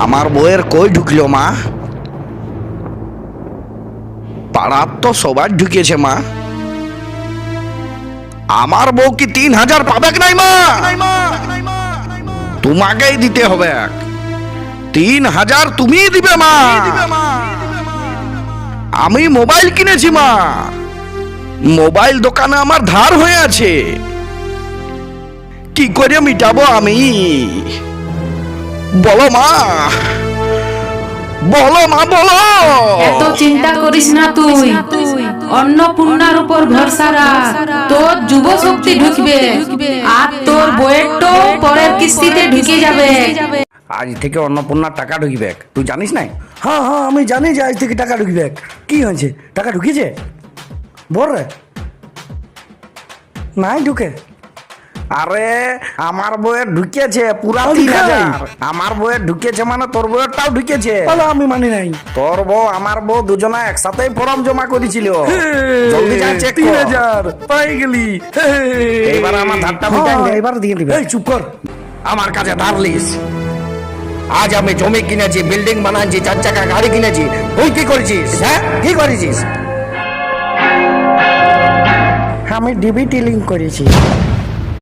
আমার বউয়ের কই ঢুকলো মা? পাড়ার তো সবার ঢুকেছে মা। আমার বউ কি 3,000 পাবে নাই মা? তোমাকেই দিতে হবে। 3,000 তুমিই দিবে মা। আমি মোবাইল কিনেছি মা। মোবাইল দোকানে আমার ধার হয়ে আছে, কি করে মিটাবো আমি? বলো মা, বলো মা, বলো। এত চিন্তা করিস না তুই, অন্নপূর্ণার উপর ভরসা রাখ। তোর যুব শক্তি ঢুকবে আর তোর বইয়েরটো পরের কিস্তিতে ঢুকে যাবে। আজ থেকে অন্নপূর্ণার টাকা ঢুকবে, তুই জানিস নাই? হ্যাঁ হ্যাঁ, আমি জানি যে আজ থেকে টাকা ঢুকবে। কি হয়েছে, টাকা ঢুকেছে? বল রে। নাই ঢুকে? আরে আমার বইয়ের ঢুকেছে পুরা 3,000। আমার বইয়ের ঢুকেছে মানে তোর বইয়েরটাও ঢুকেছে। আমি মানি নাই। তোর বউ আমার বউ দুজনা একসাথেই ফর্ম জমা করেছিল। জলদি যা চেক কর। 3,000 পাই গেলি। এবার আমার ধারটা মিটাই দে। এবার দিয়ে দিবে। এই চুপ কর, আমার কাছে ধার লিস। আজ আমি জমি কিনেছি, বিল্ডিং বানাচ্ছি, 4 চাকা গাড়ি কিনেছি। তুই কি করেছিস? হ্যাঁ, কি করেছিস? আমি ডিবিটি লিঙ্ক করেছি।